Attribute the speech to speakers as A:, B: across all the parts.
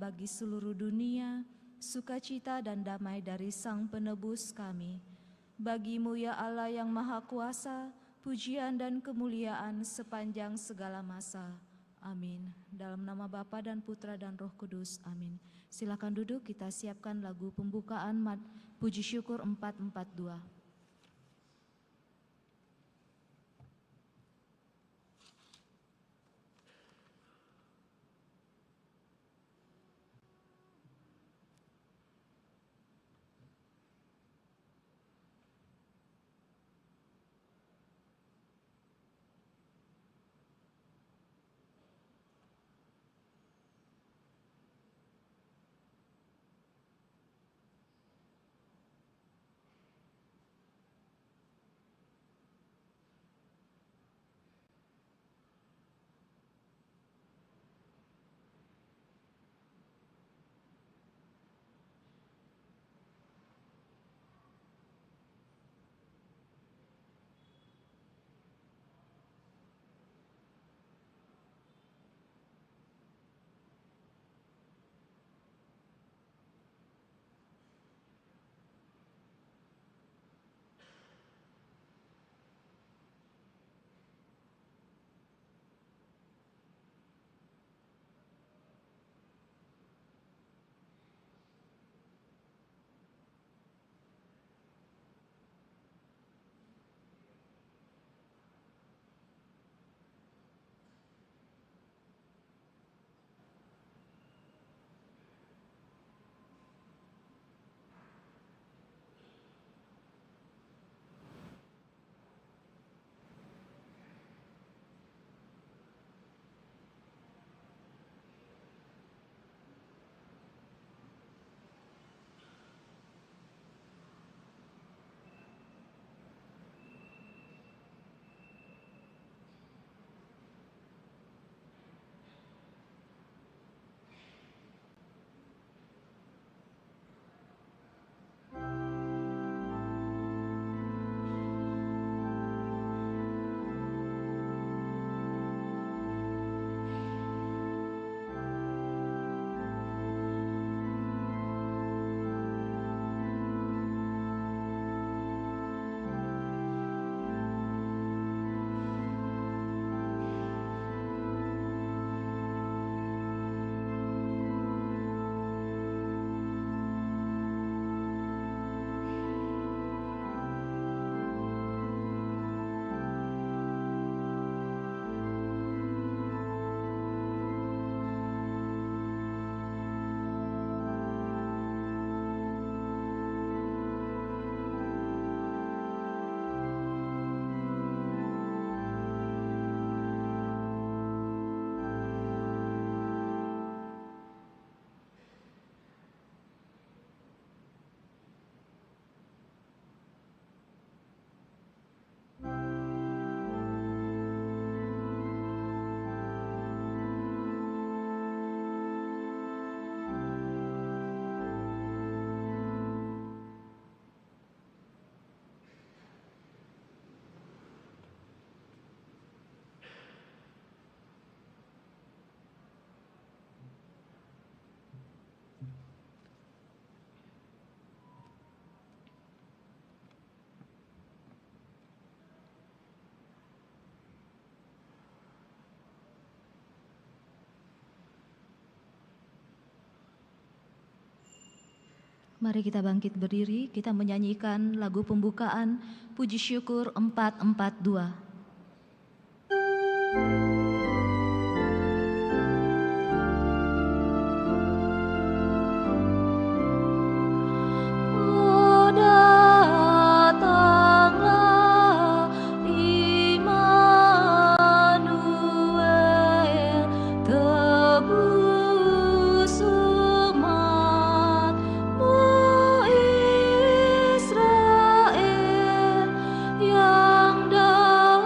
A: bagi seluruh dunia, sukacita dan damai dari Sang Penebus kami. Bagi-Mu ya Allah yang Maha Kuasa, pujian dan kemuliaan sepanjang segala masa. Amin. Dalam nama Bapa dan Putra dan Roh Kudus. Amin. Silakan duduk, kita siapkan lagu pembukaan Puji Syukur 442. Mari kita bangkit berdiri, kita menyanyikan lagu pembukaan Puji Syukur 442.
B: Yang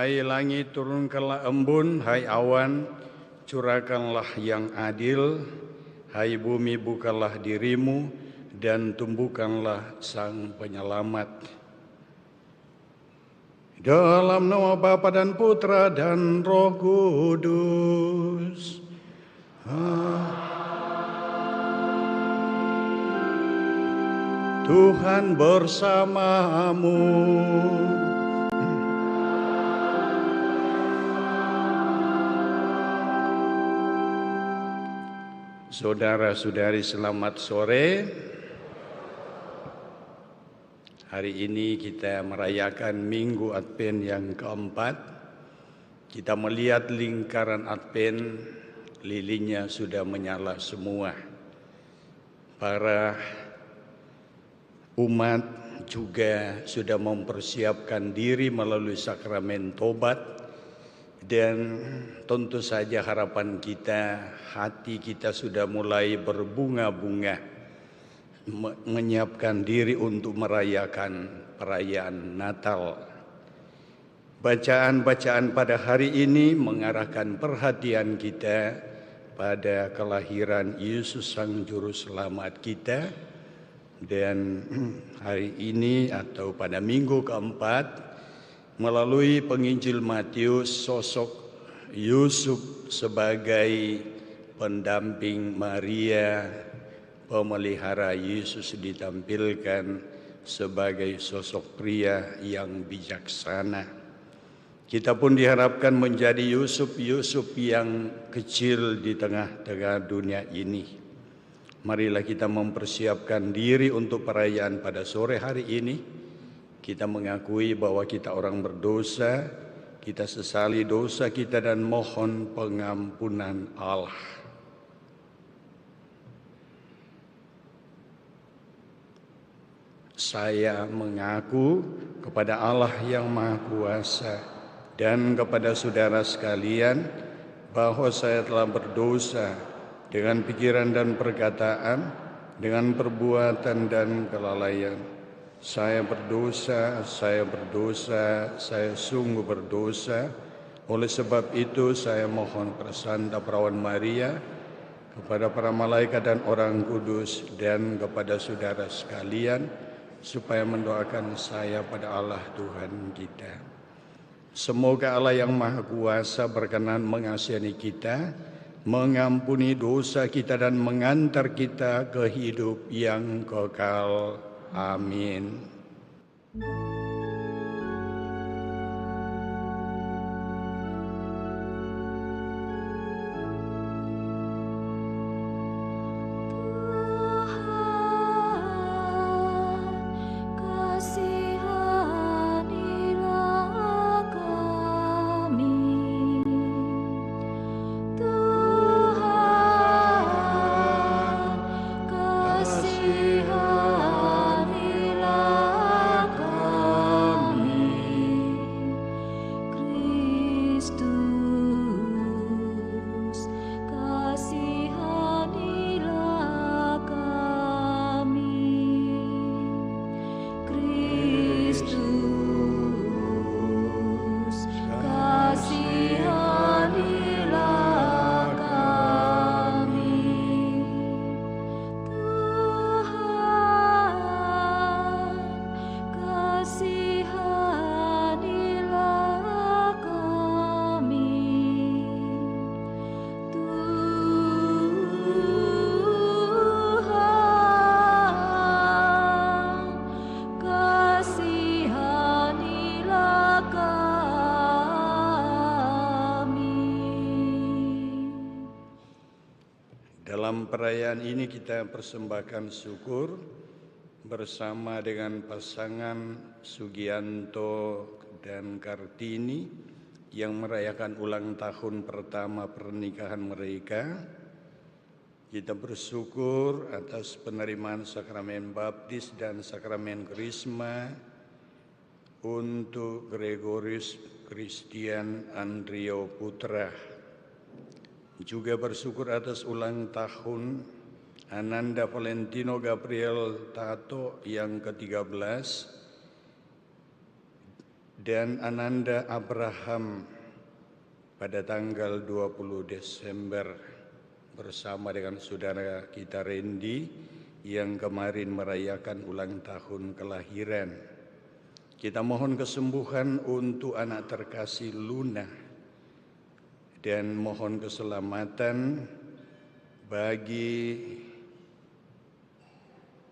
B: Hai langit, turunkanlah embun, hai awan, curahkanlah yang adil, hai bumi, bukalah dirimu, dan tumbuhkanlah Sang Penyelamat. Dalam nama Bapa dan Putra dan Roh Kudus. Tuhan bersamamu. Saudara-saudari, selamat sore. Hari ini kita merayakan Minggu Advent yang keempat. Kita melihat lingkaran Advent, lilinnya sudah menyala semua. Para umat juga sudah mempersiapkan diri melalui sakramen tobat. Dan tentu saja harapan kita, hati kita sudah mulai berbunga-bunga, menyiapkan diri untuk merayakan perayaan Natal. Bacaan-bacaan pada hari ini mengarahkan perhatian kita pada kelahiran Yesus Sang Juru Selamat kita. Dan hari ini atau pada minggu keempat, melalui penginjil Matius, sosok Yusuf sebagai pendamping Maria, pemelihara Yesus, ditampilkan sebagai sosok pria yang bijaksana. Kita pun diharapkan menjadi Yusuf yang kecil di tengah-tengah dunia ini. Marilah kita mempersiapkan diri untuk perayaan pada sore hari ini. Kita mengakui bahwa kita orang berdosa, kita sesali dosa kita dan mohon pengampunan Allah. Saya mengaku kepada Allah yang Maha Kuasa dan kepada saudara sekalian bahwa saya telah berdosa dengan pikiran dan perkataan, dengan perbuatan dan kelalaian. Saya berdosa, saya sungguh berdosa. Oleh sebab itu saya mohon Persanta Perawan Maria, kepada para malaikat dan orang kudus, dan kepada saudara sekalian, supaya mendoakan saya pada Allah Tuhan kita. Semoga Allah yang Maha Kuasa berkenan mengasihani kita, mengampuni dosa kita dan mengantar kita ke hidup yang kekal. Amin. Dalam perayaan ini kita persembahkan syukur bersama dengan pasangan Sugianto dan Kartini yang merayakan ulang tahun pertama pernikahan mereka. Kita bersyukur atas penerimaan sakramen baptis dan sakramen krisma untuk Gregorius Christian Andrio Putra. Juga bersyukur atas ulang tahun Ananda Valentino Gabriel Tato yang ke-13 dan Ananda Abraham pada tanggal 20 Desember bersama dengan saudara kita Randy yang kemarin merayakan ulang tahun kelahiran. Kita mohon kesembuhan untuk anak terkasih Luna dan mohon keselamatan bagi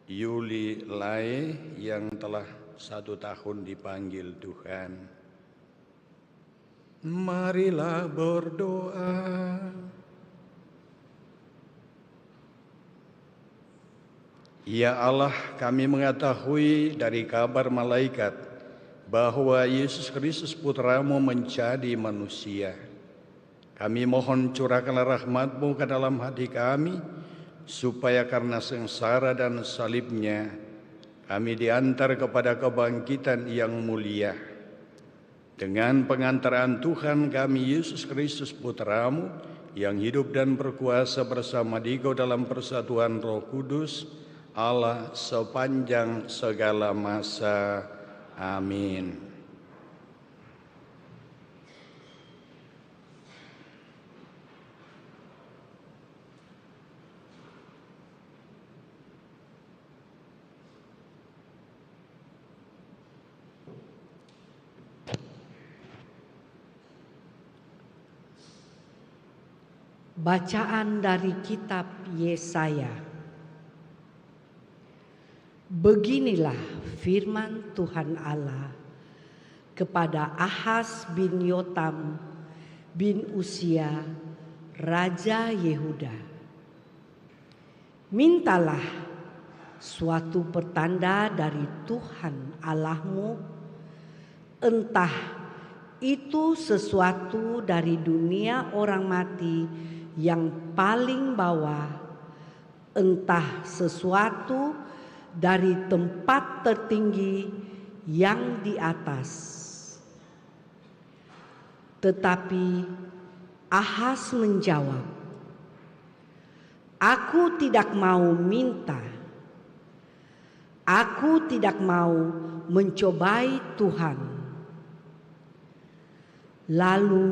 B: Yuli Lai yang telah 1 tahun dipanggil Tuhan. Marilah berdoa. Ya Allah, kami mengetahui dari kabar malaikat bahwa Yesus Kristus Putra-Mu menjadi manusia. Kami mohon curahkanlah rahmat-Mu ke dalam hati kami, supaya karena sengsara dan salib-Nya, kami diantar kepada kebangkitan yang mulia. Dengan pengantaran Tuhan kami Yesus Kristus Putra-Mu, yang hidup dan berkuasa bersama Dikau dalam persatuan Roh Kudus, Allah sepanjang segala masa. Amin.
C: Bacaan dari kitab Yesaya. Beginilah firman Tuhan Allah kepada Ahaz bin Yotam bin Uzia, Raja Yehuda. Mintalah suatu pertanda dari Tuhan Allahmu, entah itu sesuatu dari dunia orang mati yang paling bawah, entah sesuatu dari tempat tertinggi yang di atas. Tetapi Ahaz menjawab, "Aku tidak mau minta. Aku tidak mau mencobai Tuhan." Lalu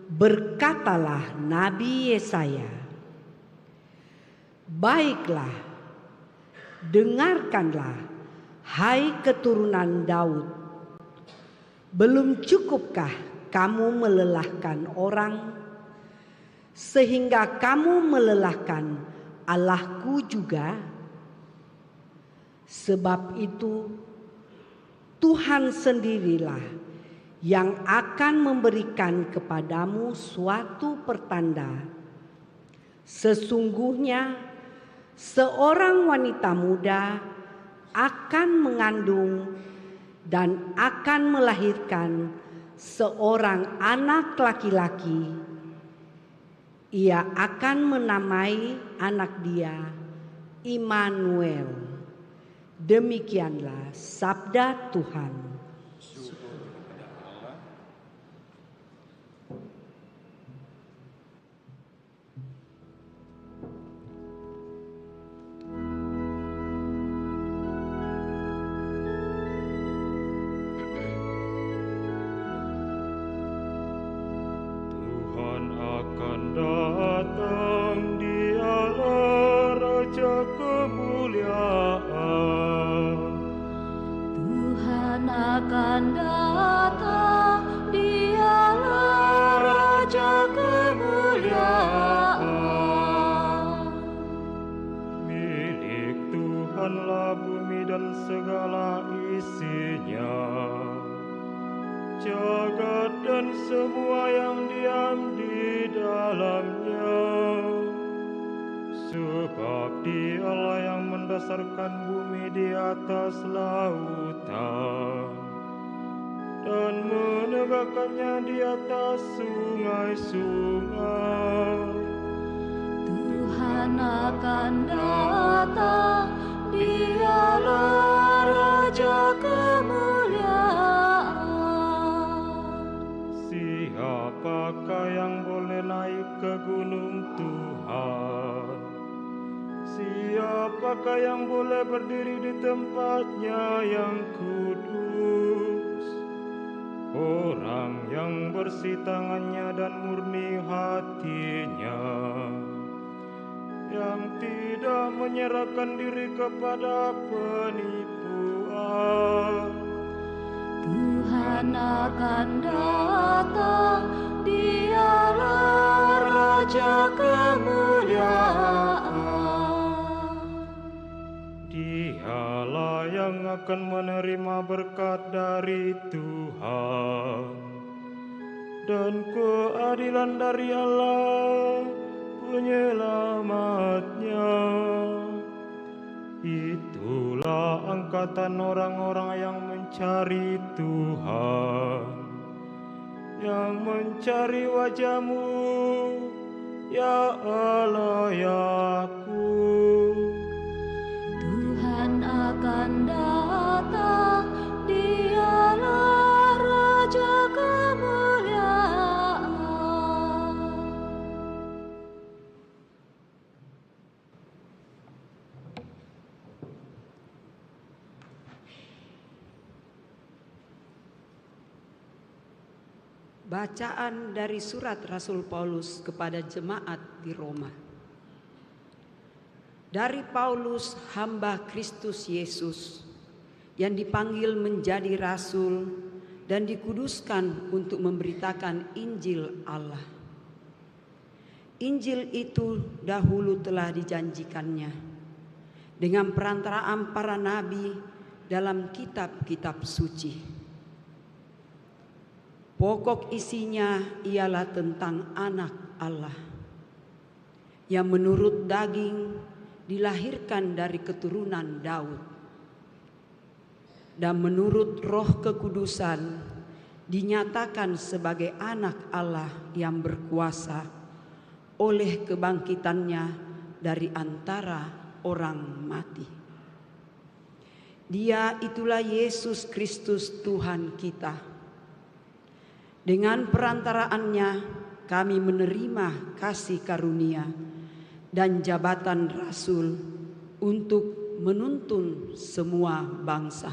C: berkatalah Nabi Yesaya, "Baiklah, dengarkanlah, hai keturunan Daud. Belum cukupkah kamu melelahkan orang, sehingga kamu melelahkan Allahku juga? Sebab itu Tuhan sendirilah yang akan memberikan kepadamu suatu pertanda. Sesungguhnya seorang wanita muda akan mengandung dan akan melahirkan seorang anak laki-laki. Ia akan menamai anak dia Immanuel." Demikianlah sabda Tuhan.
D: Datang, Dialah Raja kemuliaan.
A: Tuhan akan datang, Dialah Raja kemuliaan.
D: Milik Tuhanlah bumi dan segala isinya, jagat dan semua yang diam di dalamnya. Sebab Dialah yang mendasarkan bumi di atas lautan dan menegakkannya di atas sungai-sungai.
A: Tuhan akan datang, Dialah Raja kemuliaan.
D: Siapakah yang boleh naik ke gunung Tuhan? Siapakah yang boleh berdiri di tempatnya yang kudus? orang yang bersih tangannya dan murni hatinya, yang tidak menyerahkan diri kepada penipuan.
A: Tuhan akan datang, Dialah Raja kemuliaan.
D: Dialah yang akan menerima berkat dari Tuhan dan keadilan dari Allah penyelamatnya. Itulah angkatan orang-orang yang mencari Tuhan, yang mencari wajah-Mu, ya Allah, ya Yakub.
A: Tuhan akan datang, Dialah Raja kemuliaan.
C: Bacaan dari surat Rasul Paulus kepada jemaat di Roma. Dari Paulus, hamba Kristus Yesus, yang dipanggil menjadi rasul dan dikuduskan untuk memberitakan Injil Allah. Injil itu dahulu telah dijanjikannya dengan perantaraan para nabi dalam kitab-kitab suci. Pokok isinya ialah tentang Anak Allah yang menurut daging dilahirkan dari keturunan Daud dan menurut Roh Kekudusan dinyatakan sebagai Anak Allah yang berkuasa oleh kebangkitannya dari antara orang mati. Dia itulah Yesus Kristus Tuhan kita. Dengan perantaraannya kami menerima kasih karunia dan jabatan rasul untuk menuntun semua bangsa,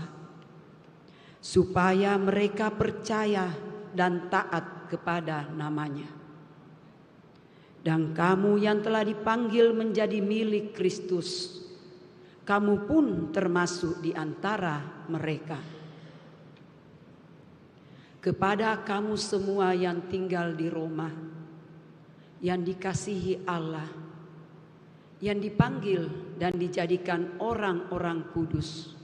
C: supaya mereka percaya dan taat kepada namanya. Dan kamu yang telah dipanggil menjadi milik Kristus, kamu pun termasuk di antara mereka. Kepada kamu semua yang tinggal di Roma, yang dikasihi Allah, yang dipanggil dan dijadikan orang-orang kudus.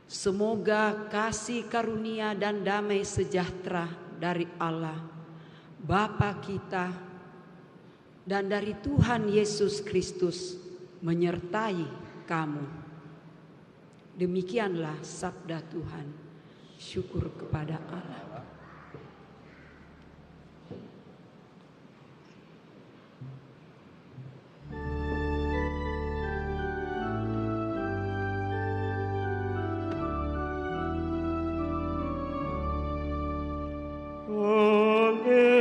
C: Semoga kasih karunia dan damai sejahtera dari Allah, Bapa kita, dan dari Tuhan Yesus Kristus menyertai kamu. Demikianlah sabda Tuhan. Syukur kepada Allah.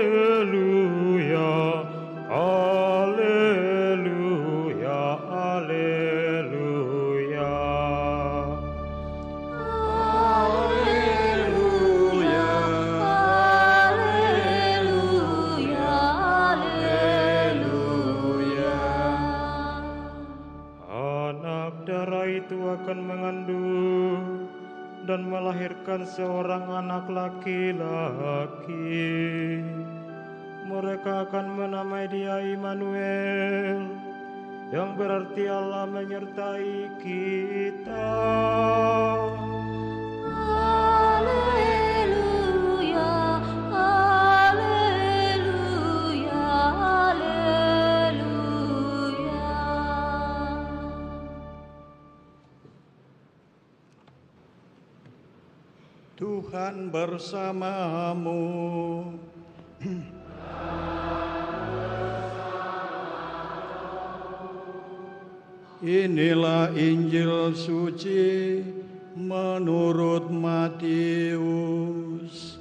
D: Haleluya, haleluya, haleluya. Akan mengandung dan melahirkan seorang anak laki-laki. Mereka akan menamai dia Immanuel, yang berarti Allah menyertai kita.
B: Tuhan bersamamu. Inilah Injil suci menurut Matius.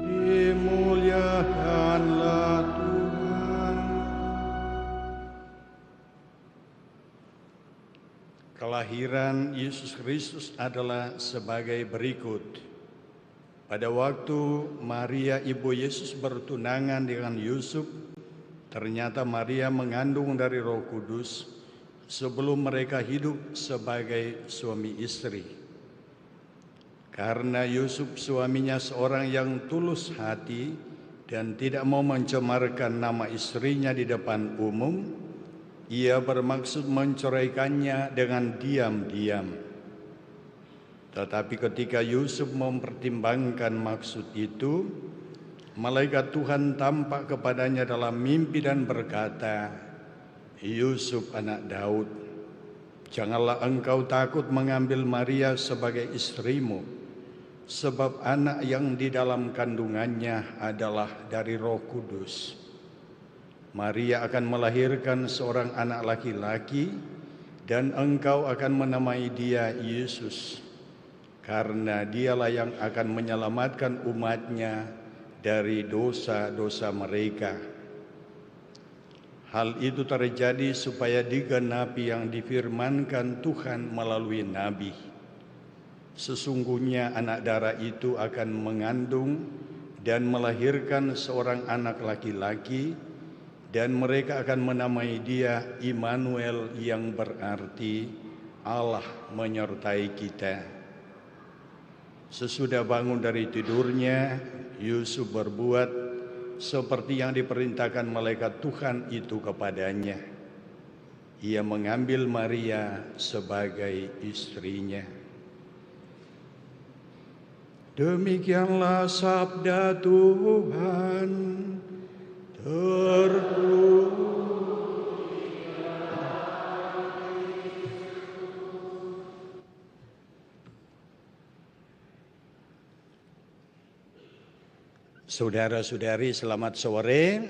B: Dimuliakanlah Tuhan. Kelahiran Yesus Kristus adalah sebagai berikut. Pada waktu Maria ibu Yesus bertunangan dengan Yusuf, ternyata Maria mengandung dari Roh Kudus sebelum mereka hidup sebagai suami istri. Karena Yusuf suaminya seorang yang tulus hati dan tidak mau mencemarkan nama istrinya di depan umum, ia bermaksud menceraikannya dengan diam-diam. Tetapi ketika Yusuf mempertimbangkan maksud itu, malaikat Tuhan tampak kepadanya dalam mimpi dan berkata, "Yusuf anak Daud, janganlah engkau takut mengambil Maria sebagai istrimu, sebab anak yang di dalam kandungannya adalah dari Roh Kudus. Maria akan melahirkan seorang anak laki-laki, dan engkau akan menamai dia Yesus, karena dialah yang akan menyelamatkan umatnya dari dosa-dosa mereka." Hal itu terjadi supaya digenapi yang difirmankan Tuhan melalui nabi. Sesungguhnya anak darah itu akan mengandung dan melahirkan seorang anak laki-laki, dan mereka akan menamai dia Immanuel, yang berarti Allah menyertai kita. Sesudah bangun dari tidurnya, Yusuf berbuat seperti yang diperintahkan malaikat Tuhan itu kepadanya. Ia mengambil Maria sebagai istrinya. Demikianlah sabda Tuhan. Saudara-saudari, selamat sore.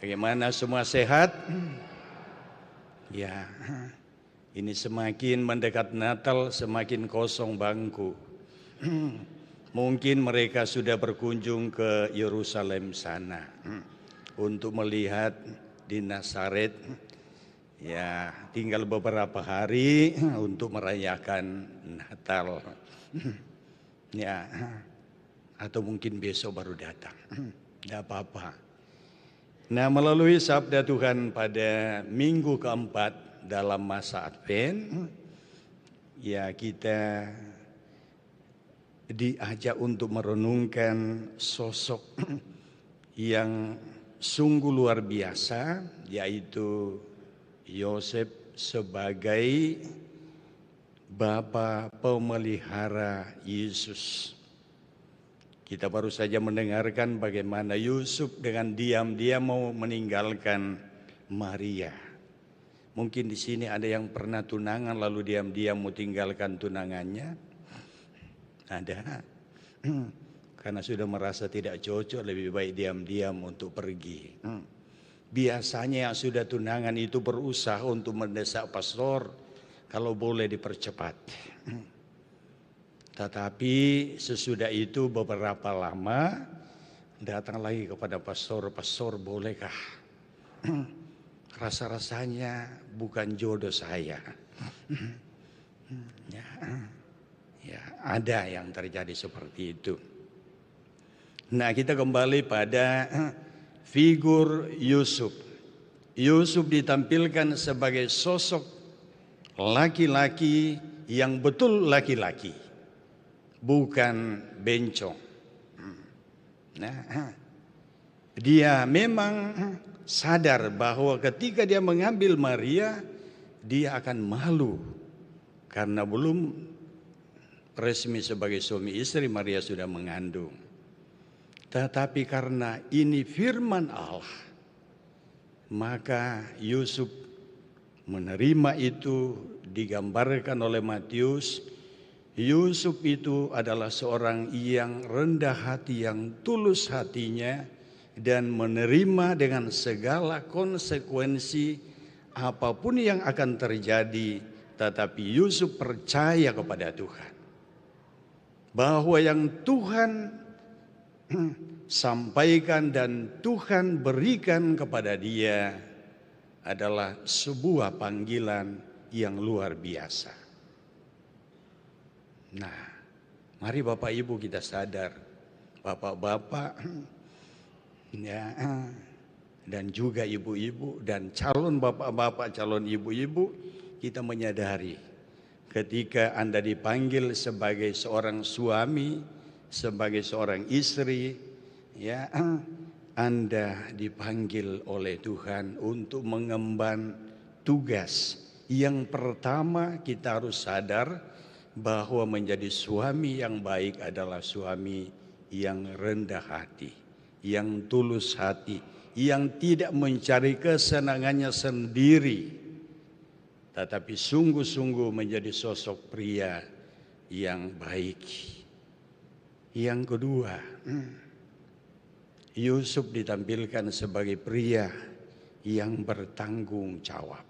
B: Bagaimana, semua sehat? Ya, ini semakin mendekat Natal, semakin kosong bangku. Mungkin mereka sudah berkunjung ke Yerusalem sana untuk melihat di Nazaret. Ya, tinggal beberapa hari untuk merayakan Natal. Ya, atau mungkin besok baru datang. Tidak apa-apa. Nah, melalui sabda Tuhan pada minggu keempat dalam masa Advent, ya, kita diajak untuk merenungkan sosok yang sungguh luar biasa, yaitu Yosef sebagai bapa pemelihara Yesus. Kita baru saja mendengarkan bagaimana Yusuf dengan diam-diam mau meninggalkan Maria. Mungkin di sini ada yang pernah tunangan lalu diam-diam mau tinggalkan tunangannya. Ada. Karena sudah merasa tidak cocok, lebih baik diam-diam untuk pergi. Biasanya yang sudah tunangan itu berusaha untuk mendesak pastor kalau boleh dipercepat. Tetapi sesudah itu beberapa lama datang lagi kepada pastor, "Pastor, bolehkah? Rasa-rasanya bukan jodoh saya." Ya, ada yang terjadi seperti itu. Nah, kita kembali pada figur Yusuf. Yusuf ditampilkan sebagai sosok laki-laki yang betul laki-laki, bukan bencong. Nah, dia memang sadar bahwa ketika dia mengambil Maria, dia akan malu karena belum resmi sebagai suami istri, Maria sudah mengandung. Tetapi karena ini firman Allah, maka Yusuf menerima itu. Digambarkan oleh Matius, Yusuf itu adalah seorang yang rendah hati, yang tulus hatinya, dan menerima dengan segala konsekuensi apapun yang akan terjadi. Tetapi Yusuf percaya kepada Tuhan, bahwa yang Tuhan sampaikan dan Tuhan berikan kepada dia adalah sebuah panggilan yang luar biasa. Nah, Mari Bapak Ibu kita sadar, bapak-bapak ya, dan juga ibu-ibu dan calon bapak-bapak, calon ibu-ibu, kita menyadari ketika Anda dipanggil sebagai seorang suami, sebagai seorang istri, ya, Anda dipanggil oleh Tuhan untuk mengemban tugas. Yang pertama kita harus sadar bahwa menjadi suami yang baik adalah suami yang rendah hati, yang tulus hati, yang tidak mencari kesenangannya sendiri, tetapi sungguh-sungguh menjadi sosok pria yang baik. Yang kedua, Yusuf ditampilkan sebagai pria yang bertanggung jawab.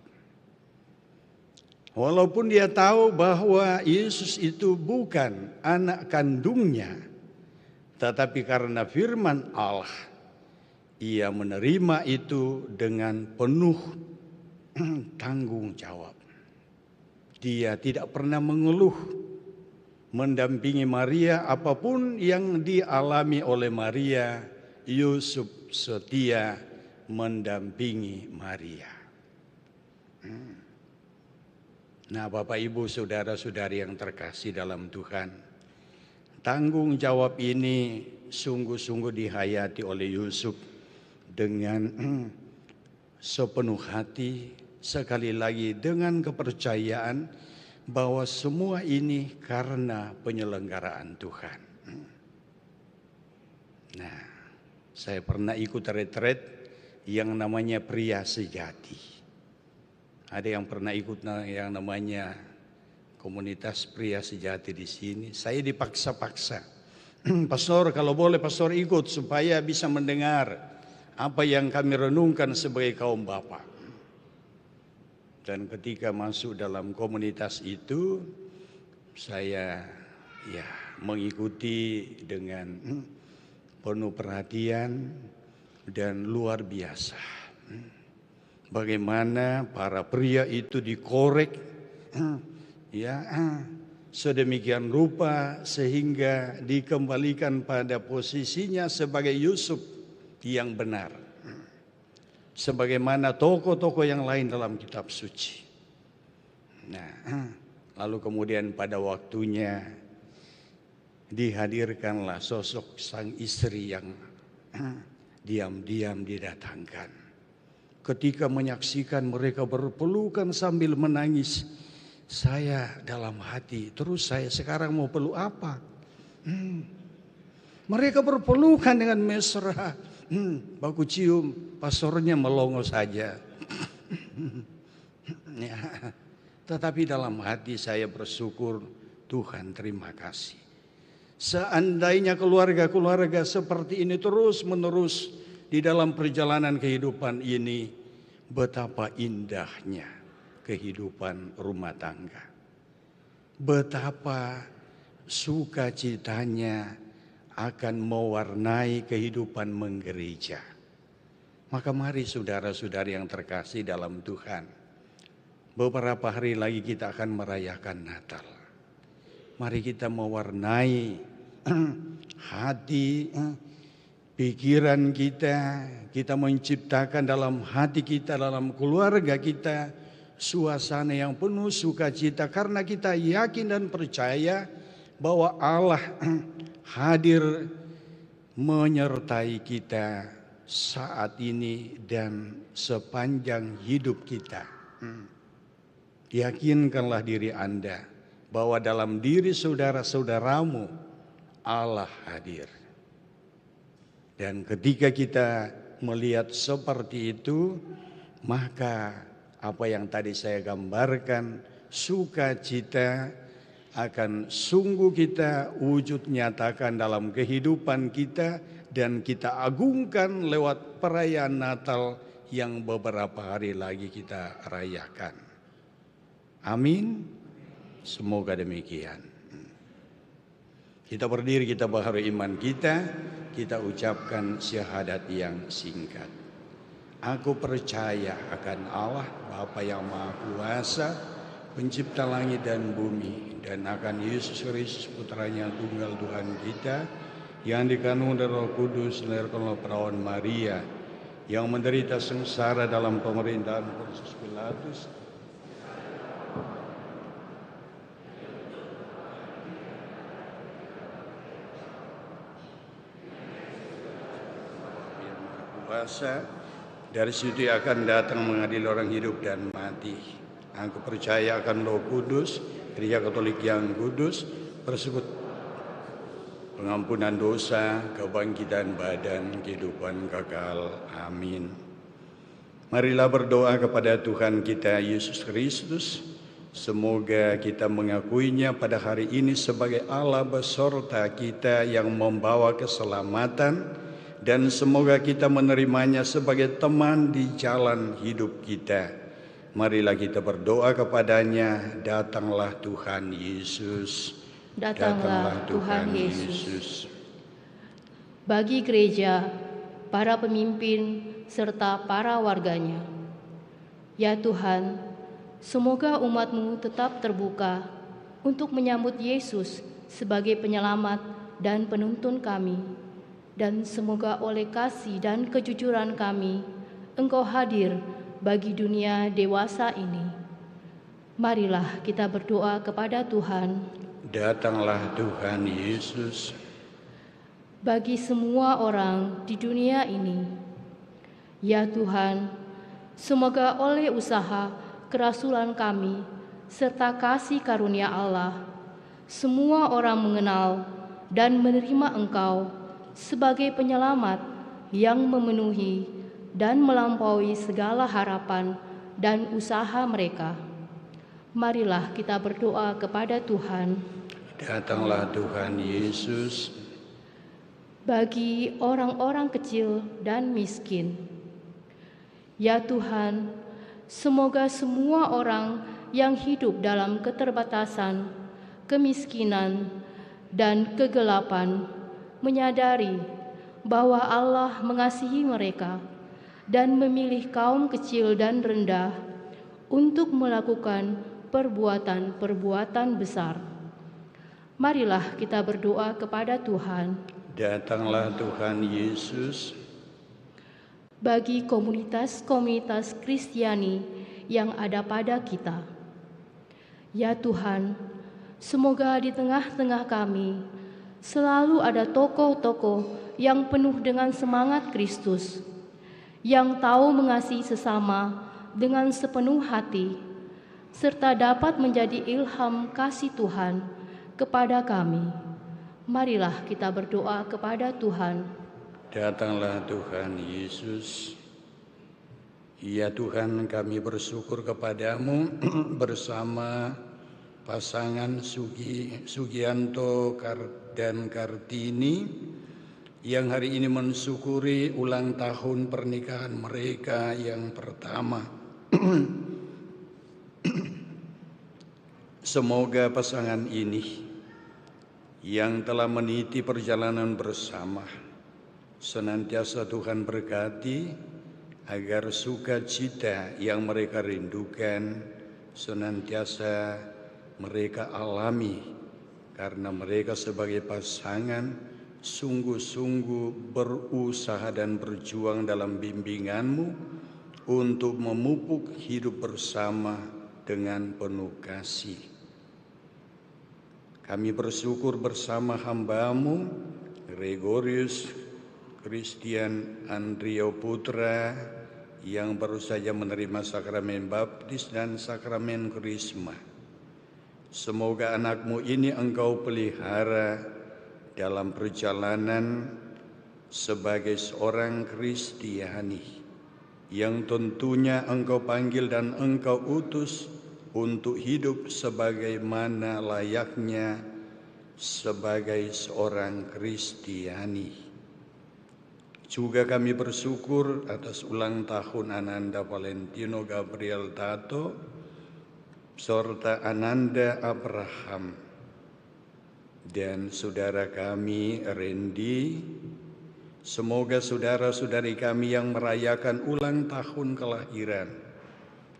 B: Walaupun dia tahu bahwa Yesus itu bukan anak kandungnya, tetapi karena firman Allah, ia menerima itu dengan penuh tanggung jawab. Dia tidak pernah mengeluh, mendampingi Maria apapun yang dialami oleh Maria. Yusuf setia mendampingi Maria. Nah, Bapak Ibu saudara-saudari yang terkasih dalam Tuhan, tanggung jawab ini sungguh-sungguh dihayati oleh Yusuf dengan sepenuh hati, sekali lagi dengan kepercayaan bahwa semua ini karena penyelenggaraan Tuhan. Nah, saya pernah ikut retret yang namanya pria sejati. Ada yang pernah ikut yang namanya komunitas pria sejati di sini. Saya dipaksa-paksa. Pastor, kalau boleh pastor ikut supaya bisa mendengar apa yang kami renungkan sebagai kaum bapak. Dan ketika masuk dalam komunitas itu, saya mengikuti dengan penuh perhatian dan luar biasa. Bagaimana para pria itu dikorek sedemikian rupa sehingga dikembalikan pada posisinya sebagai Yusuf yang benar. Sebagaimana tokoh-tokoh yang lain dalam kitab suci. Nah, lalu kemudian pada waktunya dihadirkanlah sosok sang istri yang diam-diam didatangkan. Ketika menyaksikan mereka berpelukan sambil menangis, saya dalam hati, terus saya sekarang mau peluk apa? Mereka berpelukan dengan mesra, baku cium, pastornya melongo saja. Ya, tetapi dalam hati saya bersyukur, Tuhan terima kasih. Seandainya keluarga-keluarga seperti ini terus-menerus di dalam perjalanan kehidupan ini, betapa indahnya kehidupan rumah tangga. Betapa sukacitanya akan mewarnai kehidupan menggereja. Maka mari saudara-saudari yang terkasih dalam Tuhan, beberapa hari lagi kita akan merayakan Natal. Mari kita mewarnai hati, pikiran kita menciptakan dalam hati kita, dalam keluarga kita, suasana yang penuh sukacita. Karena kita yakin dan percaya bahwa Allah hadir menyertai kita saat ini dan sepanjang hidup kita. Yakinkanlah diri Anda bahwa dalam diri saudara-saudaramu Allah hadir. Dan ketika kita melihat seperti itu, maka apa yang tadi saya gambarkan, sukacita akan sungguh kita wujud nyatakan dalam kehidupan kita, dan kita agungkan lewat perayaan Natal yang beberapa hari lagi kita rayakan. Amin. Semoga demikian. Kita berdiri, kita baharui iman kita ucapkan syahadat yang singkat. Aku percaya akan Allah Bapa yang Maha Kuasa, pencipta langit dan bumi, dan akan Yesus Kristus putranya tunggal Tuhan kita, yang dikandung dari Roh Kudus, dilahirkan oleh perawan Maria, yang menderita sengsara dalam pemerintahan Pontius Pilatus, kuasa, dari situ akan datang mengadili orang hidup dan mati. Aku percaya akan Roh Kudus, Gereja Katolik yang kudus, persekutuan, pengampunan dosa, kebangkitan badan, kehidupan kekal. Amin. Marilah berdoa kepada Tuhan kita Yesus Kristus. Semoga kita mengakuinya pada hari ini sebagai Allah beserta kita yang membawa keselamatan, dan semoga kita menerimanya sebagai teman di jalan hidup kita. Marilah kita berdoa kepadanya. Datanglah Tuhan Yesus.
E: Datanglah Tuhan Yesus. Bagi gereja, para pemimpin, serta para warganya, ya Tuhan, semoga umat-Mu tetap terbuka untuk menyambut Yesus sebagai penyelamat dan penuntun kami. Dan semoga oleh kasih dan kejujuran kami, Engkau hadir bagi dunia dewasa ini. Marilah kita berdoa kepada Tuhan.
B: Datanglah Tuhan Yesus.
E: Bagi semua orang di dunia ini, ya Tuhan, semoga oleh usaha kerasulan kami serta kasih karunia Allah, semua orang mengenal dan menerima Engkau sebagai penyelamat yang memenuhi dan melampaui segala harapan dan usaha mereka. Marilah kita berdoa kepada Tuhan.
B: Datanglah Tuhan Yesus.
E: Bagi orang-orang kecil dan miskin, ya Tuhan, semoga semua orang yang hidup dalam keterbatasan, kemiskinan, dan kegelapan menyadari bahwa Allah mengasihi mereka dan memilih kaum kecil dan rendah untuk melakukan perbuatan-perbuatan besar. Marilah kita berdoa kepada Tuhan.
B: Datanglah Tuhan Yesus.
E: Bagi komunitas-komunitas Kristiani yang ada pada kita, ya Tuhan, semoga di tengah-tengah kami selalu ada tokoh-tokoh yang penuh dengan semangat Kristus, yang tahu mengasihi sesama dengan sepenuh hati, serta dapat menjadi ilham kasih Tuhan kepada kami. Marilah kita berdoa kepada Tuhan.
B: Datanglah Tuhan Yesus. Ya Tuhan, kami bersyukur kepadamu bersama pasangan Sugianto dan Kartini yang hari ini mensyukuri ulang tahun pernikahan mereka yang pertama. Semoga pasangan ini yang telah meniti perjalanan bersama senantiasa Tuhan berkati, agar sukacita yang mereka rindukan senantiasa mereka alami, karena mereka sebagai pasangan sungguh-sungguh berusaha dan berjuang dalam bimbingan-Mu untuk memupuk hidup bersama dengan penuh kasih. Kami bersyukur bersama hamba-Mu Gregorius Christian Andrio Putra yang baru saja menerima sakramen baptis dan sakramen krisma. Semoga anak-Mu ini Engkau pelihara dalam perjalanan sebagai seorang Kristiani yang tentunya Engkau panggil dan Engkau utus untuk hidup sebagaimana layaknya sebagai seorang Kristiani. Juga kami bersyukur atas ulang tahun Ananda Valentino Gabriel Tato serta Ananda Abraham dan saudara kami Randy. Semoga saudara-saudari kami yang merayakan ulang tahun kelahiran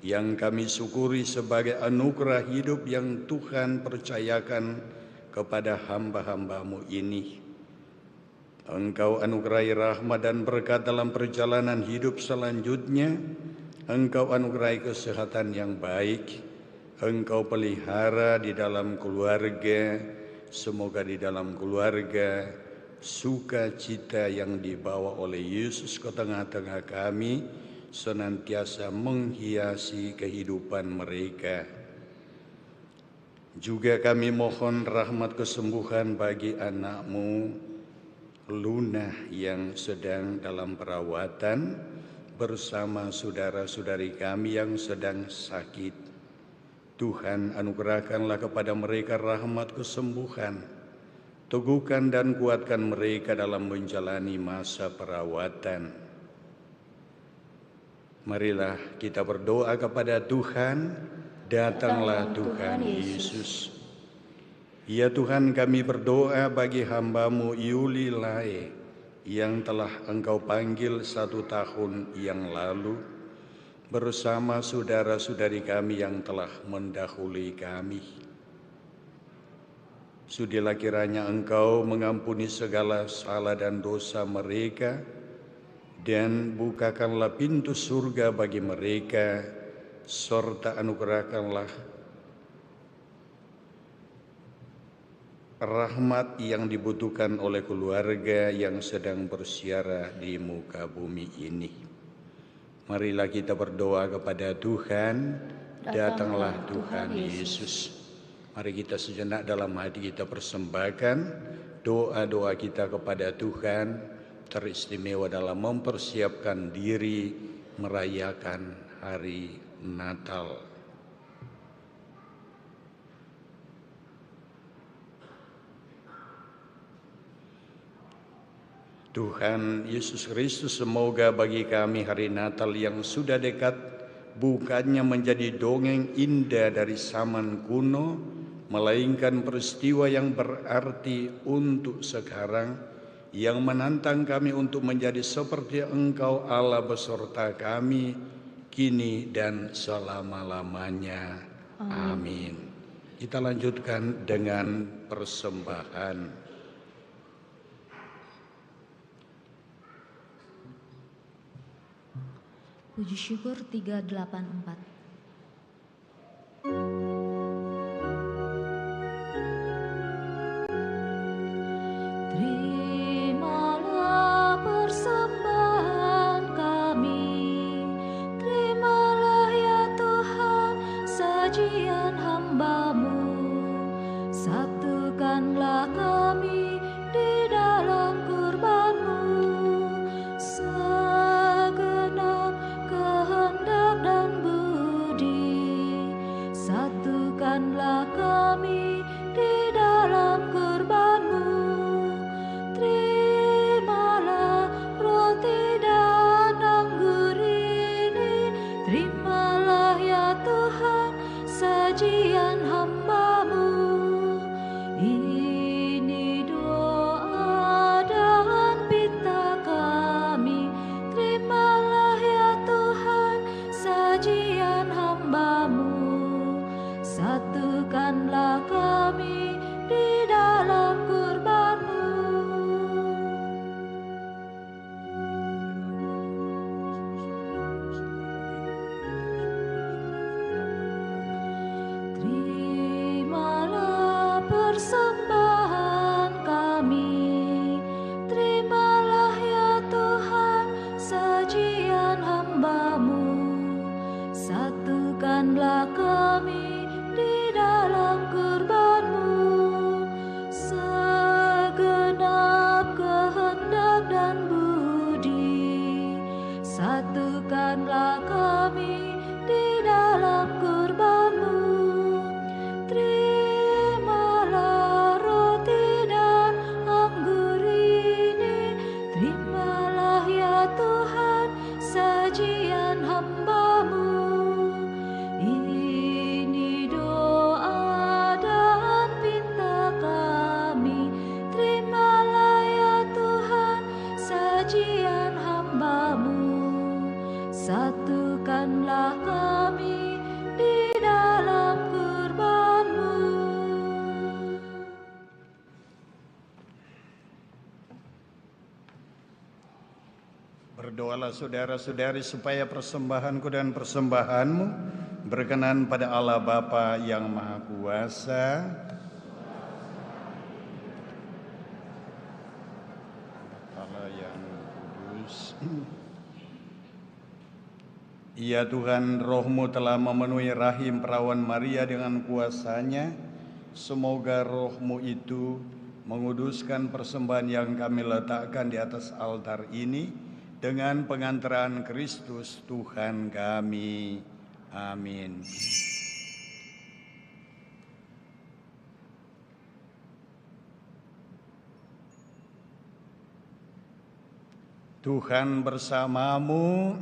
B: yang kami syukuri sebagai anugerah hidup yang Tuhan percayakan kepada hamba-hamba-Mu ini. Engkau anugerahi rahmat dan berkat dalam perjalanan hidup selanjutnya. Engkau anugerahi kesehatan yang baik. Engkau pelihara di dalam keluarga. Semoga di dalam keluarga sukacita yang dibawa oleh Yesus ke tengah-tengah kami senantiasa menghiasi kehidupan mereka. Juga kami mohon rahmat kesembuhan bagi anak-Mu Luna yang sedang dalam perawatan bersama saudara-saudari kami yang sedang sakit. Tuhan anugerahkanlah kepada mereka rahmat kesembuhan. Teguhkan dan kuatkan mereka dalam menjalani masa perawatan. Marilah kita berdoa kepada Tuhan. Datanglah Tuhan Yesus. Ya Tuhan, kami berdoa bagi hamba-Mu Yuli Lae yang telah Engkau panggil 1 tahun yang lalu bersama saudara-saudari kami yang telah mendahului kami. Sudilah kiranya Engkau mengampuni segala salah dan dosa mereka dan bukakanlah pintu surga bagi mereka serta anugerahkanlah rahmat yang dibutuhkan oleh keluarga yang sedang bersiara di muka bumi ini. Marilah kita berdoa kepada Tuhan. Datanglah Tuhan Yesus. Mari kita sejenak dalam hati kita persembahkan doa-doa kita kepada Tuhan, teristimewa dalam mempersiapkan diri merayakan hari Natal. Tuhan Yesus Kristus, semoga bagi kami hari Natal yang sudah dekat bukannya menjadi dongeng indah dari zaman kuno, melainkan peristiwa yang berarti untuk sekarang, yang menantang kami untuk menjadi seperti Engkau Allah beserta kami, kini dan selama-lamanya. Amin. Kita lanjutkan dengan persembahan.
A: Puji syukur 384. Terimalah persembahan kami, terimalah ya Tuhan sajian hamba-Mu, satukanlah kami di dalam kurban-Mu, segenap kehendak dan budi, satukanlah kami di dalam kurban-Mu. Terimalah roti dan anggur ini, terimalah ya Tuhan sajian hamba-Mu. Ini doa dan pinta kami, terimalah ya Tuhan sajian hamba-Mu, satukanlah kami di dalam kurban-Mu. Terimalah persembahan kami, terimalah ya Tuhan sajian hamba-Mu, satukanlah kami di dalam kurban-Mu, segenap kehendak dan budi, satukanlah kami di dalam kurban-Mu. Terimalah roti dan anggur ini, terimalah ya Tuhan sajian hamba-Mu. Ini doa dan pinta kami, terimalah ya Tuhan sajian hamba-Mu, satu Nyatakanlah kami di dalam kurban-Mu.
B: Berdoalah saudara-saudari supaya persembahanku dan persembahanmu berkenan pada Allah Bapa yang Maha Kuasa. Allah yang kudus. Ya Tuhan, Roh-Mu telah memenuhi rahim perawan Maria dengan kuasa-Nya. Semoga Roh-Mu itu menguduskan persembahan yang kami letakkan di atas altar ini dengan pengantaran Kristus Tuhan kami. Amin. Tuhan bersamamu.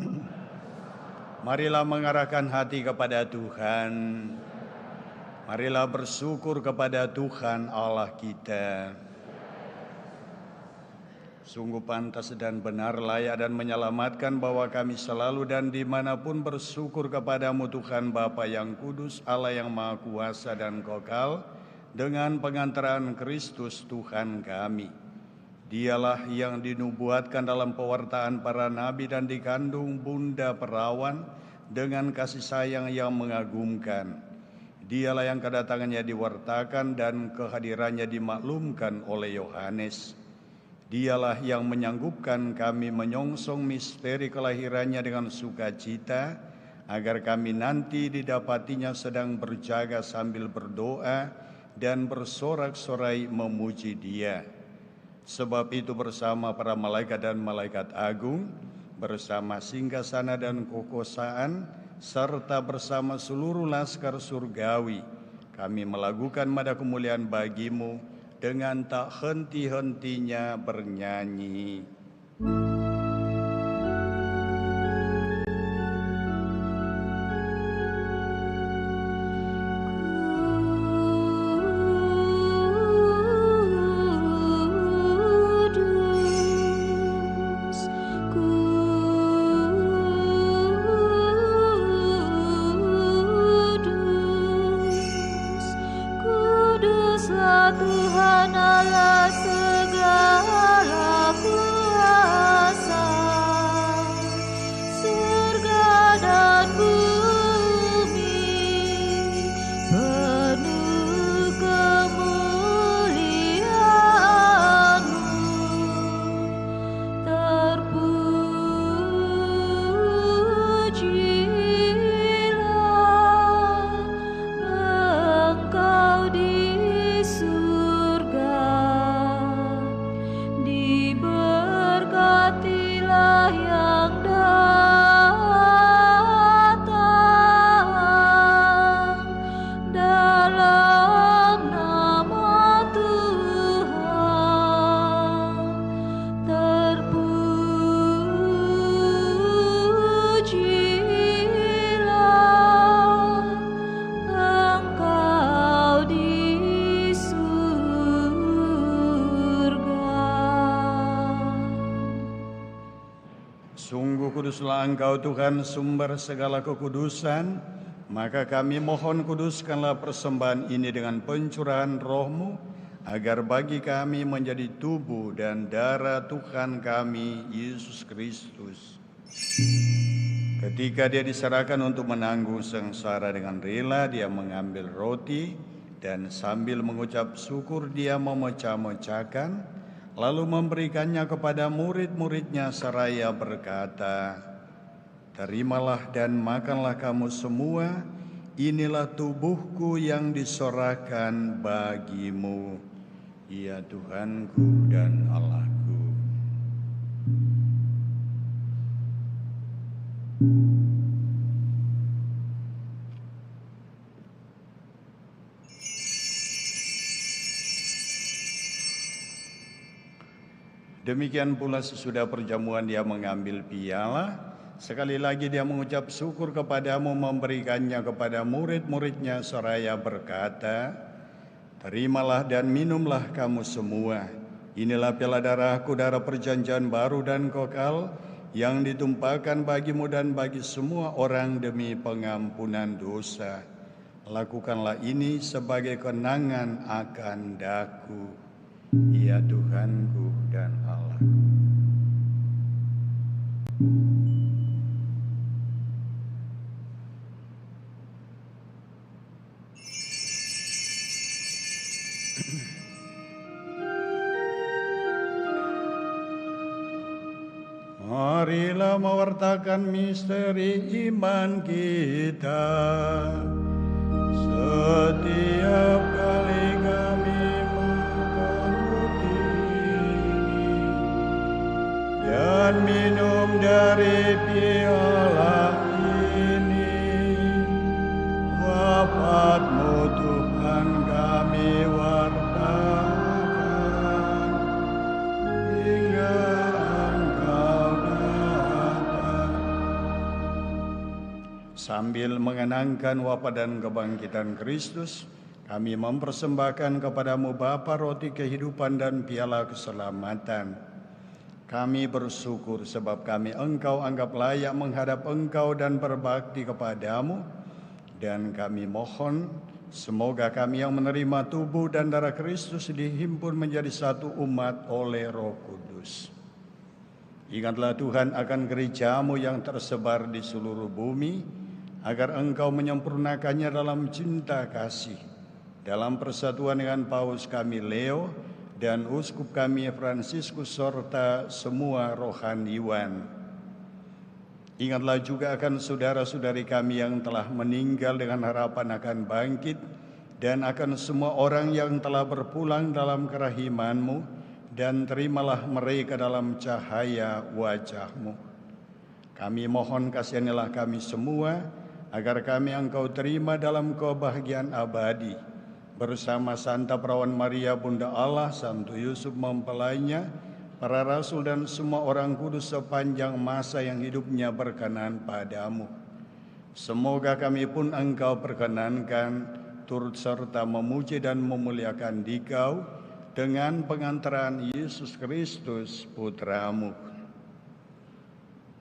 B: Marilah mengarahkan hati kepada Tuhan. Marilah bersyukur kepada Tuhan Allah kita. Sungguh pantas dan benar, layak dan menyelamatkan bahwa kami selalu dan dimanapun bersyukur kepadamu Tuhan Bapa yang kudus, Allah yang Maha Kuasa dan Kekal, dengan pengantaran Kristus Tuhan kami. Dialah yang dinubuatkan dalam pewartaan para nabi dan dikandung bunda perawan dengan kasih sayang yang mengagumkan. Dialah yang kedatangannya diwartakan dan kehadirannya dimaklumkan oleh Yohanes. Dialah yang menyanggupkan kami menyongsong misteri kelahirannya dengan sukacita, agar kami nanti didapatinya sedang berjaga sambil berdoa dan bersorak-sorai memuji Dia. Sebab itu bersama para malaikat dan malaikat agung, bersama singgasana dan kekuasaan, serta bersama seluruh laskar surgawi, kami melakukan mada kemuliaan bagi-Mu dengan tak henti-hentinya bernyanyi.
A: Tuhan Allah segala kuasa, surga dan bumi penuh kemuliaan-Mu. Terpujilah Engkau di surga, diberkatilah yang datang dalam nama Tuhan. Terpujilah Engkau di
B: Sungguh kuduslah Engkau Tuhan, sumber segala kekudusan. Maka kami mohon kuduskanlah persembahan ini dengan pencurahan Roh-Mu, agar bagi kami menjadi tubuh dan darah Tuhan kami, Yesus Kristus. Ketika Dia diserahkan untuk menanggung sengsara dengan rela, Dia mengambil roti dan sambil mengucap syukur Dia memecah-mecahkan, lalu memberikannya kepada murid-murid-Nya seraya berkata, "Terimalah dan makanlah kamu semua, inilah tubuhku yang disorahkan bagimu." Ya Tuhanku dan Allahku. Demikian pula sesudah perjamuan Dia mengambil piala, sekali lagi Dia mengucap syukur kepadamu, memberikannya kepada murid-murid-Nya seraya berkata, "Terimalah dan minumlah kamu semua, inilah piala darahku, darah perjanjian baru dan kekal, yang ditumpahkan bagimu dan bagi semua orang demi pengampunan dosa. Lakukanlah ini sebagai kenangan akan daku, ya Tuhanku dan Allahku. Marilah mewartakan misteri iman kita. Setiap kali kami makan roti ini dan minum dari piala ini, wafat-Mu Tuhan kami wartakan hingga Engkau datang. Sambil mengenangkan wafat dan kebangkitan Kristus, kami mempersembahkan kepadamu Bapa roti kehidupan dan piala keselamatan. Kami bersyukur sebab kami Engkau anggap layak menghadap Engkau dan berbakti kepadamu. Dan kami mohon, semoga kami yang menerima tubuh dan darah Kristus dihimpun menjadi satu umat oleh Roh Kudus. Ingatlah Tuhan akan gereja-Mu yang tersebar di seluruh bumi, agar Engkau menyempurnakannya dalam cinta kasih, dalam persatuan dengan Paus kami Leo dan Uskup kami Fransiskus serta semua rohaniwan. Ingatlah juga akan saudara-saudari kami yang telah meninggal dengan harapan akan bangkit, dan akan semua orang yang telah berpulang dalam kerahiman-Mu, dan terimalah mereka dalam cahaya wajah-Mu. Kami mohon kasihanilah kami semua, agar kami Engkau terima dalam kebahagiaan abadi, bersama Santa Perawan Maria Bunda Allah, Santo Yusuf mempelainya, para rasul dan semua orang kudus sepanjang masa yang hidupnya berkenan padamu. Semoga kami pun Engkau perkenankan turut serta memuji dan memuliakan Dikau dengan pengantaran Yesus Kristus Putra-Mu.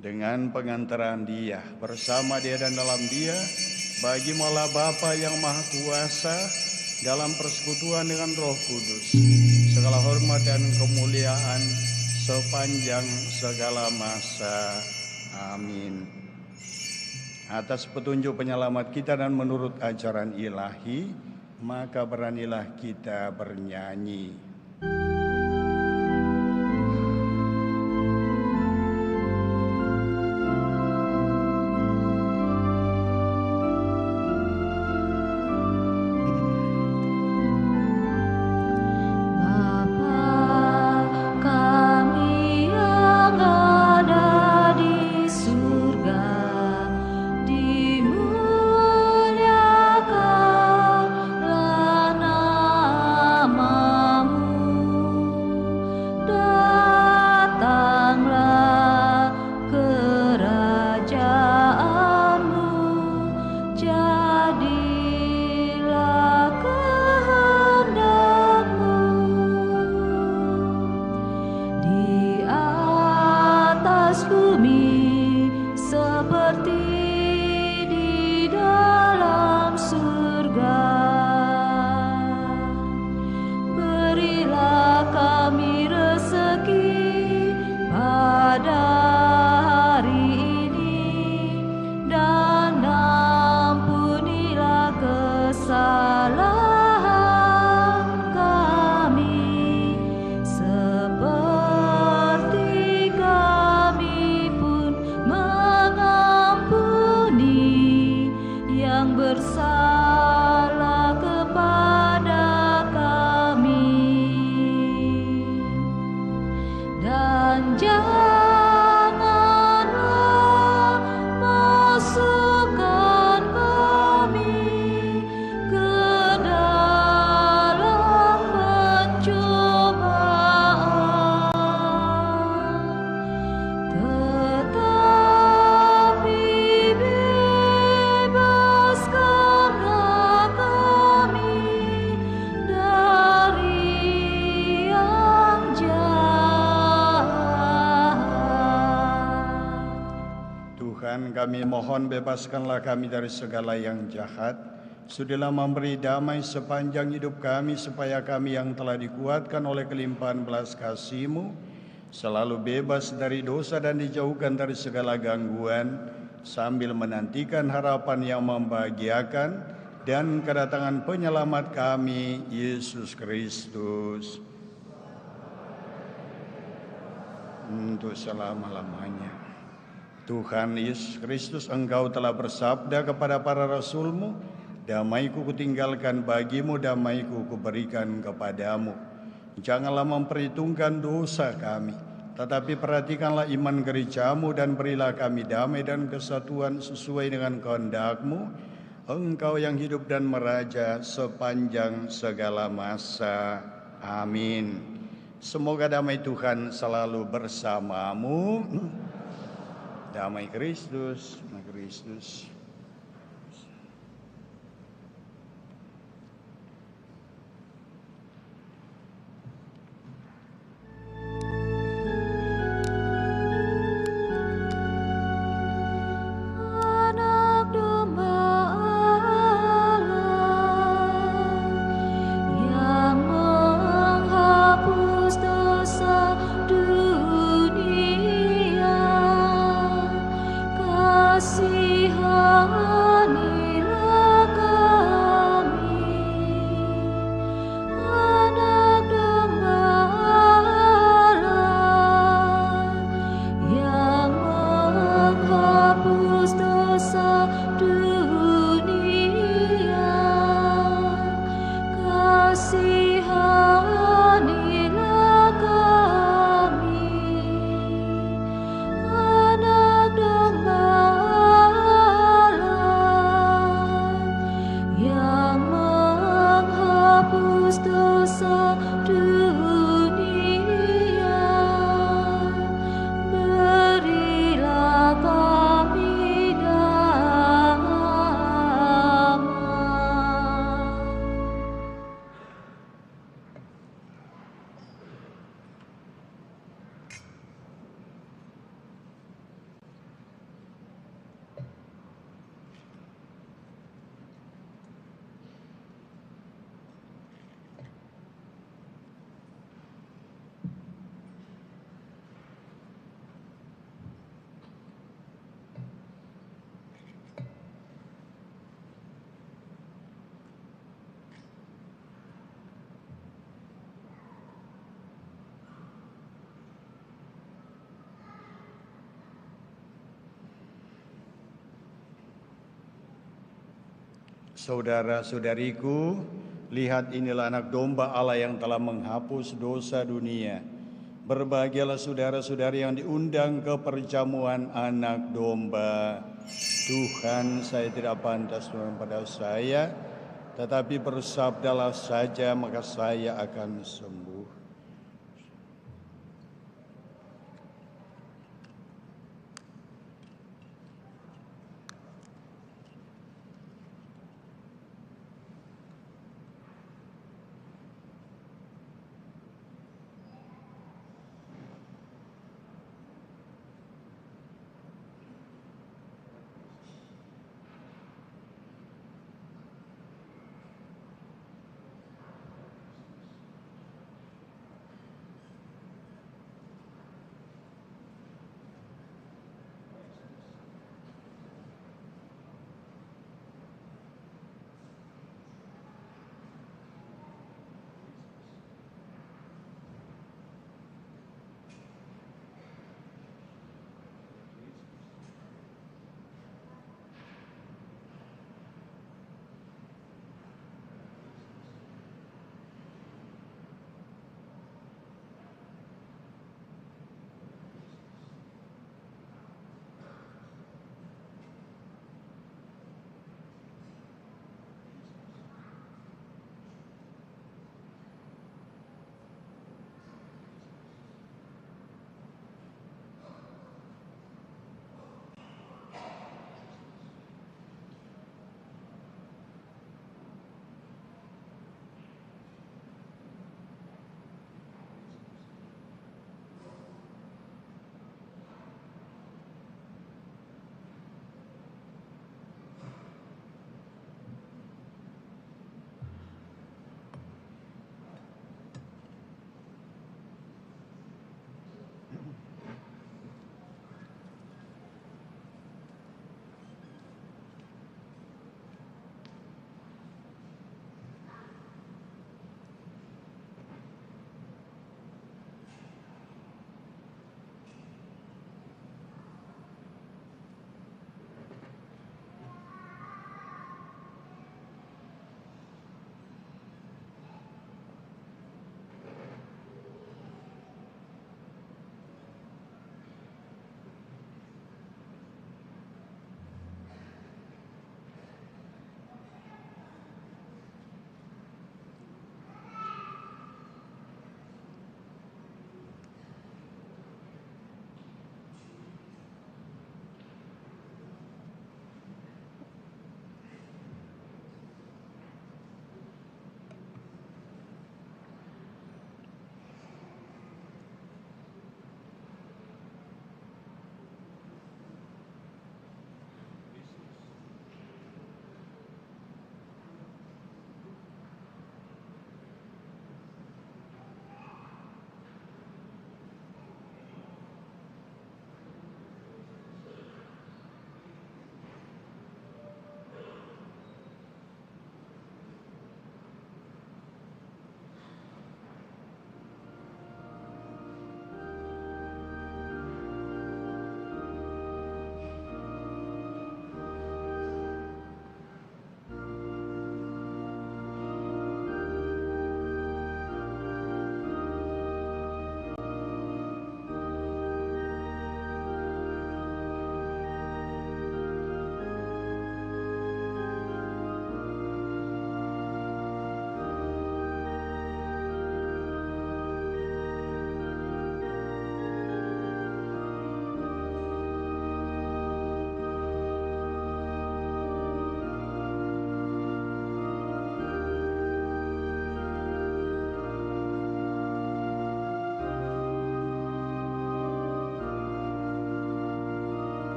B: Dengan pengantaran Dia, bersama Dia dan dalam Dia, bagi-Mu Allah Bapa yang Maha Kuasa, dalam persekutuan dengan Roh Kudus, segala hormat dan kemuliaan sepanjang segala masa. Amin. Atas petunjuk penyelamat kita dan menurut ajaran ilahi, maka beranilah kita bernyanyi.
A: Dimuliakanlah namamu.
B: Tuhan, kami mohon bebaskanlah kami dari segala yang jahat. Sudilah memberi damai sepanjang hidup kami, supaya kami yang telah dikuatkan oleh kelimpahan belas kasih-Mu selalu bebas dari dosa dan dijauhkan dari segala gangguan, sambil menantikan harapan yang membahagiakan dan kedatangan penyelamat kami, Yesus Kristus, untuk selama-lamanya. Tuhan Yesus Kristus, Engkau telah bersabda kepada para rasul-Mu, damai-Ku kutinggalkan bagimu, damai-Ku kuberikan kepadamu. Janganlah memperhitungkan dosa kami, tetapi perhatikanlah iman gereja-Mu dan berilah kami damai dan kesatuan sesuai dengan kehendak-Mu, Engkau yang hidup dan meraja sepanjang segala masa. Amin. Semoga damai Tuhan selalu bersamamu. Damai Kristus, damai Kristus.
A: Anak domba Allah yang menghapus dosa dunia, kasihanilah kami. Anak domba Allah yang menghapus dosa dunia, kasihanilah kami. Anak domba Allah yang menghapus dosa dunia, berilah kami damai.
B: Saudara-saudariku, lihat inilah anak domba Allah yang telah menghapus dosa dunia. Berbahagialah saudara-saudari yang diundang ke perjamuan anak domba. Tuhan, saya tidak pantas pada saya, tetapi bersabdalah saja maka saya akan sembuh.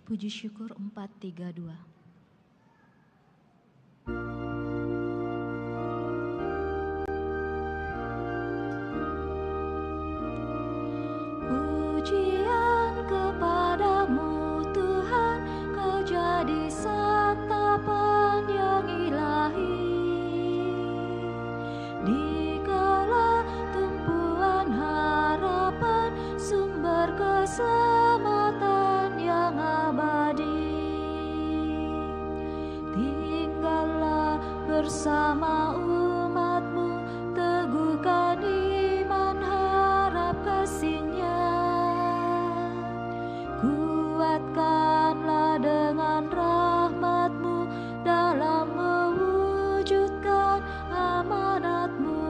A: Puji syukur 432. Pujian kepadamu Tuhan, Kau jadi santapan yang ilahi. Dikala tumpuan harapan, sumber keselamatan yang abadi. Tinggallah bersama umat-Mu, teguhkan iman harap kasih-Nya. Kuatkanlah dengan rahmat-Mu dalam mewujudkan amanat-Mu.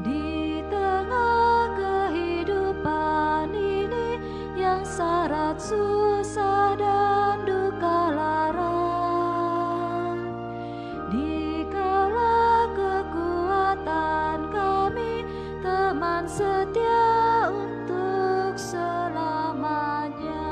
A: Di tengah kehidupan ini yang syarat susah dan duka lara, dikala kekuatan kami, teman setia untuk selamanya.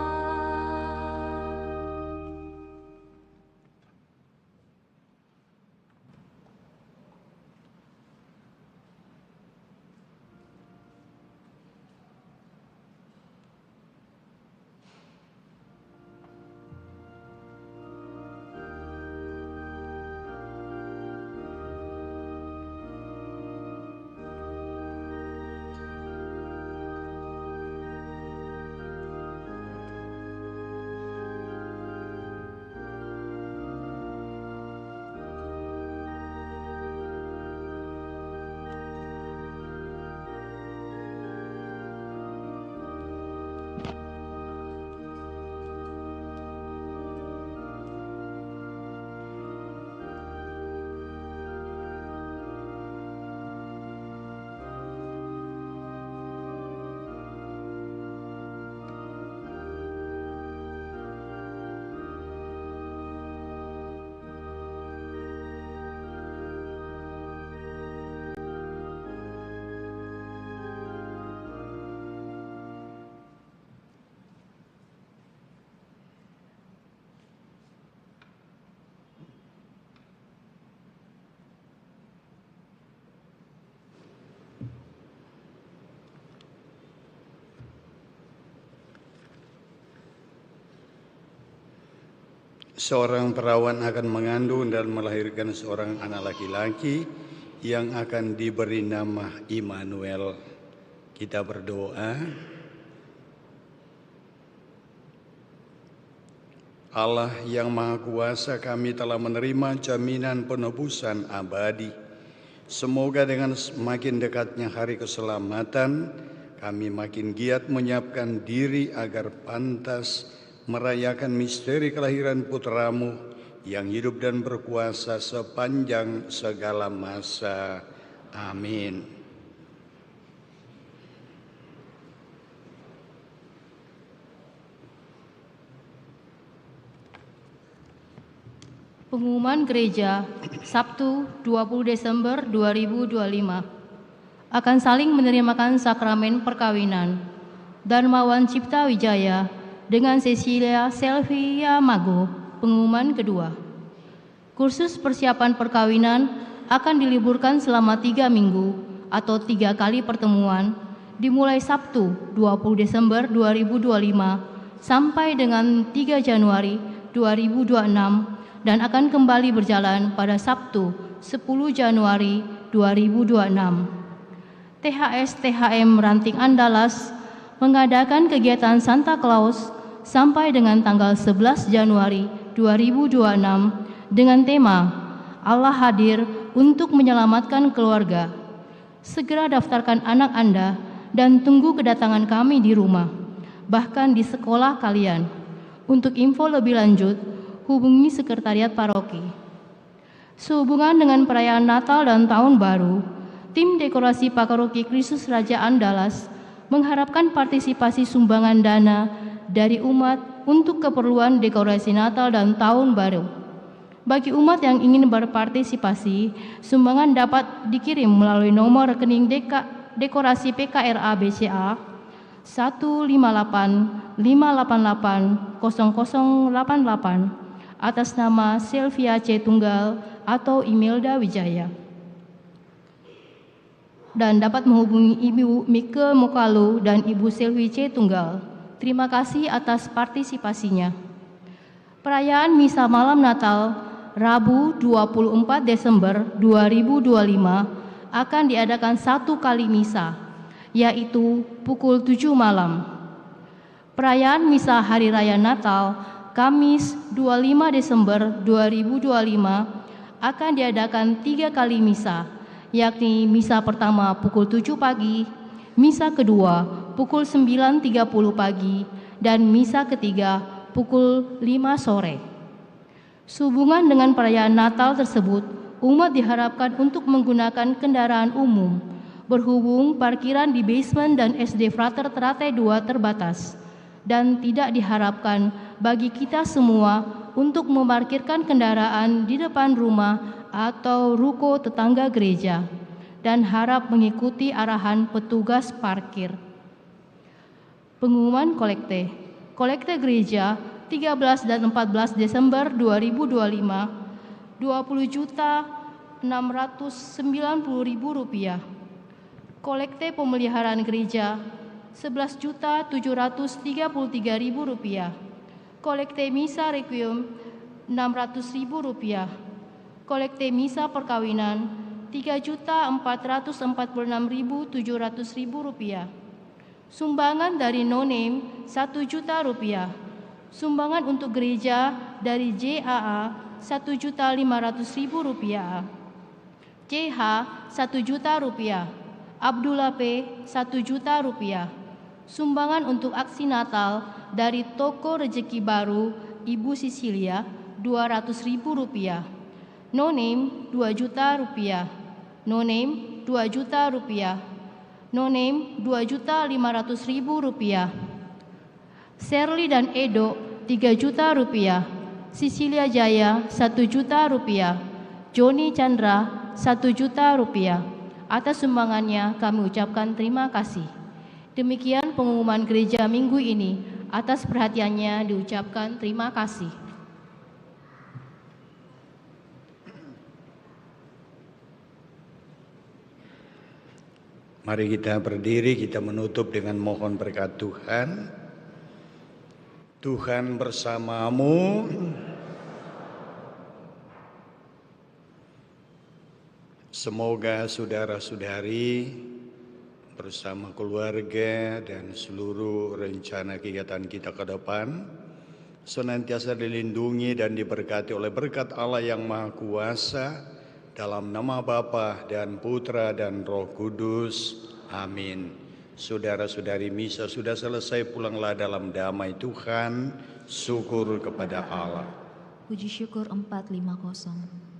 B: Seorang perawan akan mengandung dan melahirkan seorang anak laki-laki yang akan diberi nama Immanuel. Kita berdoa. Allah yang Maha Kuasa, kami telah menerima jaminan penebusan abadi. Semoga dengan semakin dekatnya hari keselamatan, kami makin giat menyiapkan diri agar pantas merayakan misteri kelahiran putra-Mu yang hidup dan berkuasa sepanjang segala masa. Amin.
E: Pengumuman Gereja, Sabtu 20 Desember 2025, akan saling menerimakan sakramen perkawinan Darmawan Cipta Wijaya dengan Cecilia Selvia Mago. Pengumuman kedua, kursus persiapan perkawinan akan diliburkan selama 3 minggu atau 3 kali pertemuan dimulai Sabtu 20 Desember 2025 sampai dengan 3 Januari 2026 dan akan kembali berjalan pada Sabtu 10 Januari 2026. THS THM Ranting Andalas mengadakan kegiatan Santa Claus sampai dengan tanggal 11 Januari 2026 dengan tema Allah Hadir untuk Menyelamatkan Keluarga. Segera daftarkan anak Anda dan tunggu kedatangan kami di rumah, bahkan di sekolah kalian. Untuk info lebih lanjut, hubungi Sekretariat Paroki. Sehubungan dengan perayaan Natal dan Tahun Baru, tim dekorasi Paroki Kristus Raja Andalas mengharapkan partisipasi sumbangan dana dari umat untuk keperluan dekorasi Natal dan Tahun Baru. Bagi umat yang ingin berpartisipasi, sumbangan dapat dikirim melalui nomor rekening dekorasi PKRA BCA 158 5880088 atas nama Sylvia C. Tunggal atau Imelda Wijaya. Dan dapat menghubungi Ibu Mike Mokalu dan Ibu Sylvie C. Tunggal. Terima kasih atas partisipasinya. Perayaan Misa Malam Natal Rabu 24 Desember 2025 akan diadakan 1 kali misa, yaitu pukul 7 malam. Perayaan Misa Hari Raya Natal Kamis 25 Desember 2025 akan diadakan 3 kali misa, yakni misa pertama pukul 7 pagi, misa kedua pukul 9.30 pagi, dan misa ketiga pukul 5 sore. Sehubungan dengan perayaan Natal tersebut, umat diharapkan untuk menggunakan kendaraan umum, berhubung parkiran di basement dan SD Frater Teratai 2 terbatas, dan tidak diharapkan bagi kita semua untuk memarkirkan kendaraan di depan rumah atau ruko tetangga gereja, dan harap mengikuti arahan petugas parkir. Pengumuman kolekte. Kolekte gereja 13 dan 14 Desember 2025, Rp20.690.000. Kolekte pemeliharaan gereja Rp11.733.000. Kolekte misa requiem Rp600.000. Kolekte misa perkawinan Rp3.446.700.000. Sumbangan dari no name Rp1 juta. Sumbangan untuk gereja dari JAA Rp1.500.000. JH Rp1 juta. Abdullah P. Rp1 juta. Sumbangan untuk aksi Natal dari Toko Rezeki Baru Ibu Sisilia Rp200.000. No name Rp2 juta. No name Rp2 juta. No name Rp2.500.000. Shirley dan Edo Rp3 juta. Sisilia Jaya Rp1 juta. Joni Chandra Rp1 juta. Atas sumbangannya kami ucapkan terima kasih. Demikian pengumuman gereja minggu ini. Atas perhatiannya diucapkan terima kasih.
B: Mari kita berdiri, kita menutup dengan mohon berkat Tuhan. Tuhan bersamamu. Semoga saudara-saudari bersama keluarga dan seluruh rencana kegiatan kita ke depan senantiasa dilindungi dan diberkati oleh berkat Allah yang Maha Kuasa, dalam nama Bapa dan Putra dan Roh Kudus. Amin. Saudara-saudari misa sudah selesai, pulanglah dalam damai Tuhan. Syukur kepada Allah.
A: Puji syukur 450.